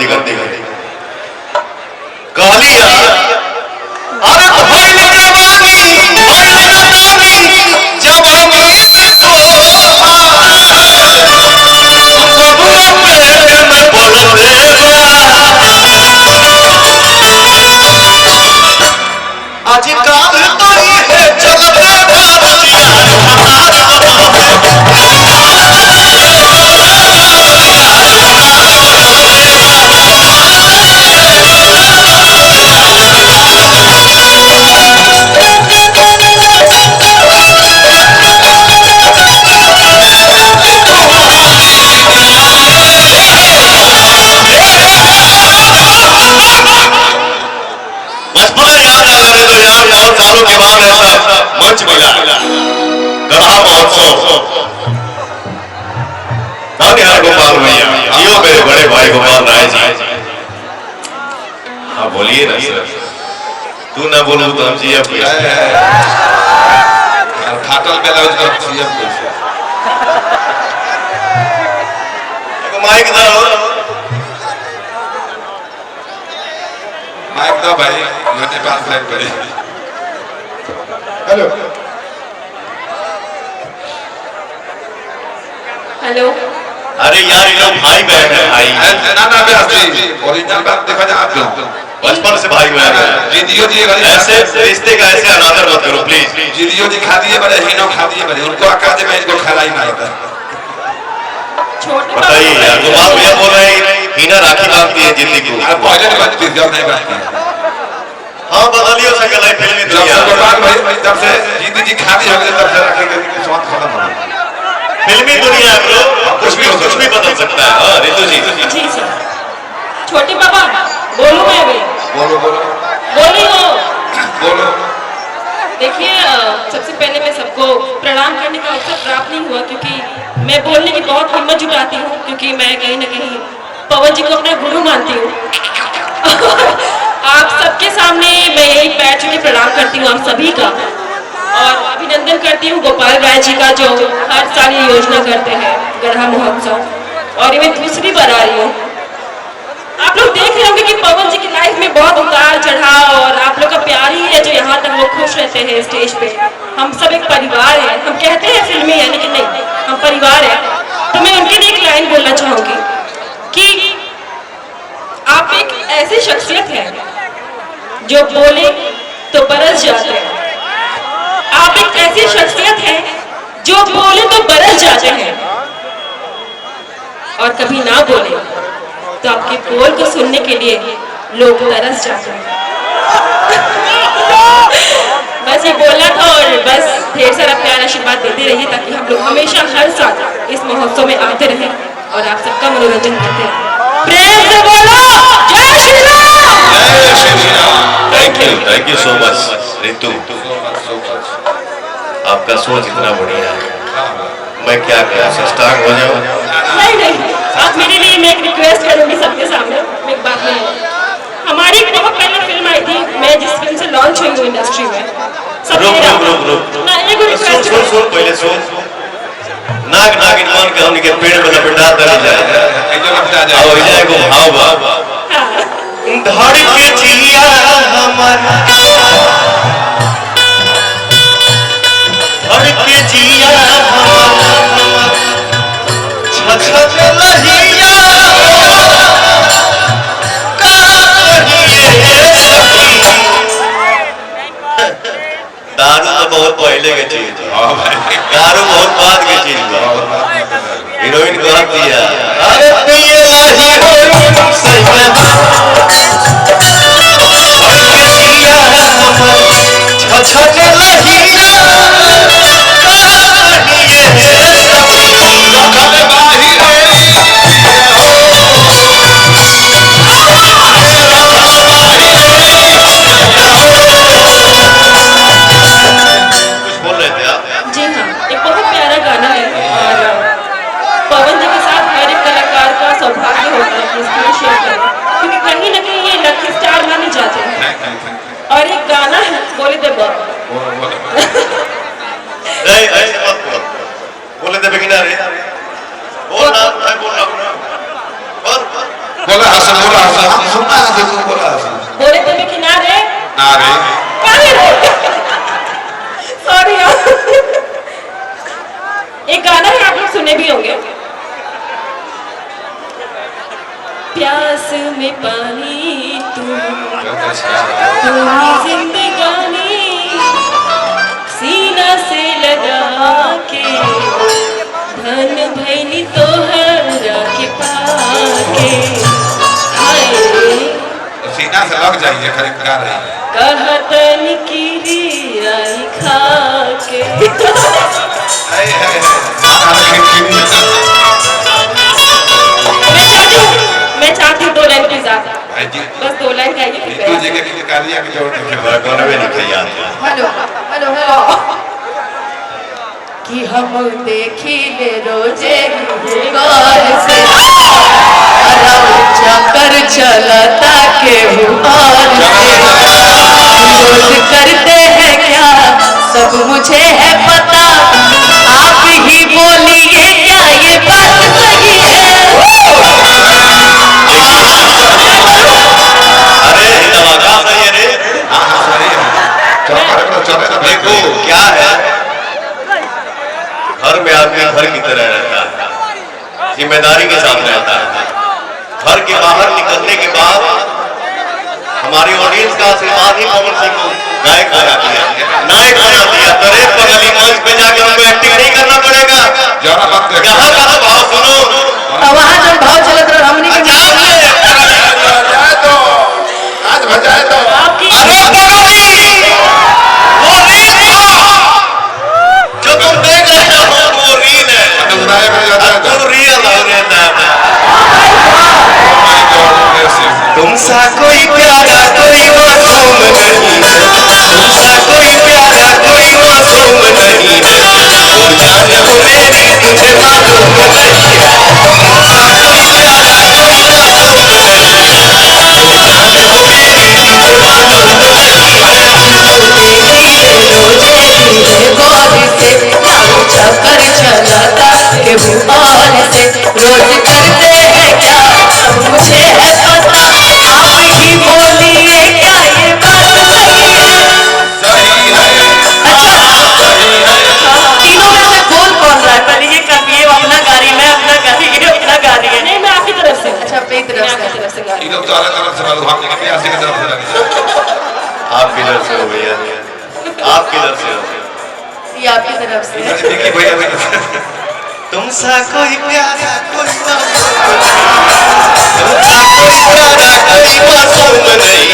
करती करती कालिया अरे भाई जवानी जवानी आज काल तो है चलते सालों के बाद ऐसा मंच मिला गढ़ा महोत्सव। हाँ यार गोपाल भैया जियो मेरे बड़े भाई गोपाल राय जी। हाँ बोलिए ना सर, तू ना बोलू तो हम जिया फाटल ब्लाउज का सीएम कैसे माइक दो माइक दो भाई मेरे पास फ्लैग पड़े। Hello hello. अरे यार ये लोग भाई बहन है भाई। ना ना ओरिजिनल बात देखा जाए आप लोग बचपन से भाई बहन है। जीदियो जी ऐसे रिश्ते का ऐसे अनादर मत करो प्लीज। जीदियो जी खा दिए बड़े हीनो खा दिए बड़े उनको आकाश में इनको खिलाई ना होता। बताइए यार गोपाल भैया बोल रहे हैं हीना राखी बांधती है जिंदगी को। पहले नहीं बात जब नहीं बात हाँ बदलियो सकल है फिल्मी दुनिया। गोपाल भाई जब से जीदी जी खाली हो गए तब से रखेंगे स्वाद खत्म हो गया। फिल्मी दुनिया है ब्रो, कुछ भी बदल सकता है। हाँ रितु जी जी सर। छोटे पापा बोलूं मैं भी? बोलो बोलो बोली हो बोलो। देखिए सबसे पहले मैं सबको प्रणाम करने का अवसर प्राप्त नहीं हुआ क्योंकि मैं बोलने की बहुत हिम्मत जुटाती हूँ क्योंकि मैं कहीं ना कहीं पवन जी को अपना गुरु मानती हूँ। आप सबके सामने मैं यही पैर छू के प्रणाम करती हूँ आप सभी का और अभिनंदन करती हूँ गोपाल राय जी का जो हर साल ये योजना करते हैं गढ़ा महोत्सव और ये मैं दूसरी बार आ रही हूँ। आप लोग देख रहे होंगे कि पवन जी की लाइफ में बहुत उतार चढ़ाव और आप लोग का प्यार ही है जो यहाँ तक वो खुश रहते हैं स्टेज पे। हम सब एक परिवार है, हम कहते हैं फिल्मी है लेकिन नहीं, हम परिवार है। तो मैं उनके लिए एक लाइन बोलना चाहूंगी कि आप एक ऐसी शख्सियत है जो बोले तो बरस जाते हैं। आप एक ऐसी शख्सियत है जो बोले तो बरस जाते हैं और कभी ना बोले तो आपके बोल को सुनने के लिए लोग तरस जाते हैं। बस ये बोलना था और बस ढेर सारा प्यार आशीर्वाद देते रहिए ताकि हम लोग हमेशा हर साल इस महोत्सव में आते रहें और आप सबका मनोरंजन करते हैं। प्रेम से बोलो जय श्री राम। जय Shri Ram. Thank you so much Ritu. आपका सोच इतना बढ़िया है, मैं क्या करूं सस्तांग हो जाऊं? नहीं आप मेरे लिए मैं एक रिक्वेस्ट करूंगी सबके सामने। एक बात नहीं, हमारी एक बहुत पहले फिल्म आई थी मैं जिस फिल्म से लॉन्च हुई हूँ इंडस्ट्री में। रुक ना एक रिक्वेस्ट सुन पहले सुन। नाग नागिन मान के हमने के पेड़ में लपेटा दे जाए आओ जाए को भाव बा धड़ के जिया हमर धड़ के जिया हमर छछ लहिया दारू तो बहुत पहले के चीज है, दारू बहुत बाद के चीज है। हीरोइन को हक दिया अरे पिए लाही हीरोइन सैया जिया हमर छछ लहिया जी हाँ बोला हम सुनना है तो तू बोला बोले तो मैं किनारे ना रे सॉरी यार। एक गाना है आप लोग सुने भी होंगे। प्यास में पानी तू जिंदगानी सीना से लगा के धन भैनी तोहरा के पाके हाय सीना से लग जाइए खरीददार है कहतन की रियाई खा के मैं चाहती हूँ 2 लाइन की ज्यादा बस 2 लाइन गाइए तू जगह की कालिया की जोड़ के गाना भी नहीं याद हेलो हेलो हेलो कि हम देखी ले रोजे गौर से चक्कर चलता के और रोज करते हैं क्या सब मुझे है पता आप ही बोलिए क्या ये बात सही है। अरे दवा सही है रे। हां सही है चलो देखो क्या है घर में आदमी घर की तरह रहता है जिम्मेदारी के साथ रहता है। घर के बाहर निकलने के बाद हमारी ऑडियंस का आशीर्वाद ही पवन सिंह को गायक बना दिया नायक बना दिया। तो रे पगली मंच पे जाकर उनको एक्टिंग नहीं करना पड़ेगा। जरा बात यहाँ का तो भाव सुनो वहाँ जब भाव चलत रहा हमने के बजाए तो आज बजाए तो आपकी जो तुम देख रहे हो वो रील है दुराए में जाता है तो रियल हो रहता है। माय गॉड तुमसा कोई प्यारा कोई मासूम नहीं तुमसा कोई प्यारा कोई मासूम नहीं वो जान हो मेरी तुझे मालूम नहीं तुमसा कोई प्यारा कोई मासूम नहीं चक्कर चलाता के भूल से रोज करते हैं क्या सब मुझे है पता आप ही बोलिए क्या ये बात सही है। अच्छा तीनों में से कौन कौन रहा है पहले ये करिए अपना गाड़ी में अपना गाड़ी ये अपना गाड़ी है। नहीं मैं आपकी तरफ से अच्छा मेरी तरफ से गाड़ी ये लोग तो अलग तरफ से मालूम हम लेकिन प्यासी की तरफ से लगे आप किधर से हो भैया आप किधर से हो ये आपकी तरफ से देखिए भैया भैया तुमसा कोई प्यारा कोई तुमसा कोई प्यारा कोई मासूम नहीं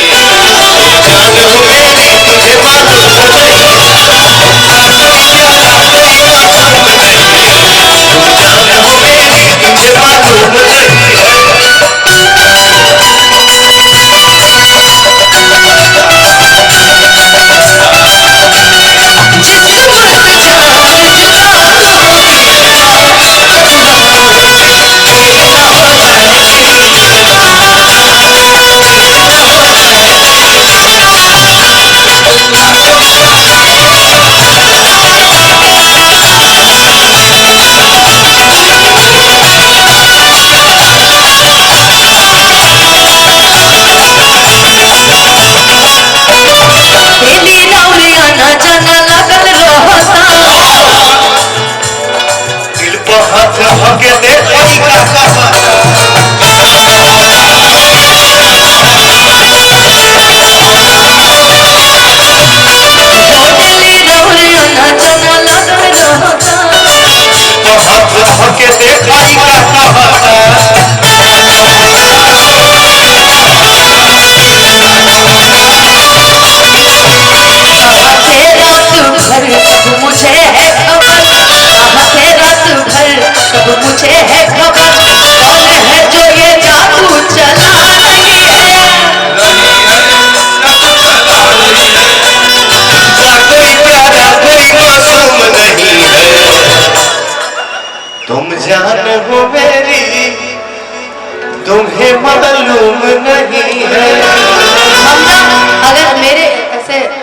जान हो मेरी तुझे मालूम नहीं तुमसा कोई प्यारा कोई मासूम नहीं जान हो मेरी तुझे मालूम नहीं। के देखो का के देखो मुझे है खबर रात भर सब मुझे है खबर कौन है जो ये जादू चला रही है। कोई प्यारा कोई मासूम नहीं है तुम जान हो मेरी तुम्हें मालूम नहीं है। हम ना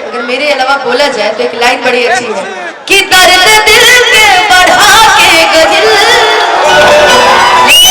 अगर मेरे अलावा बोला जाए तो एक लाइन बड़ी अच्छी है कि दर्द दिल के बढ़ा के गहिल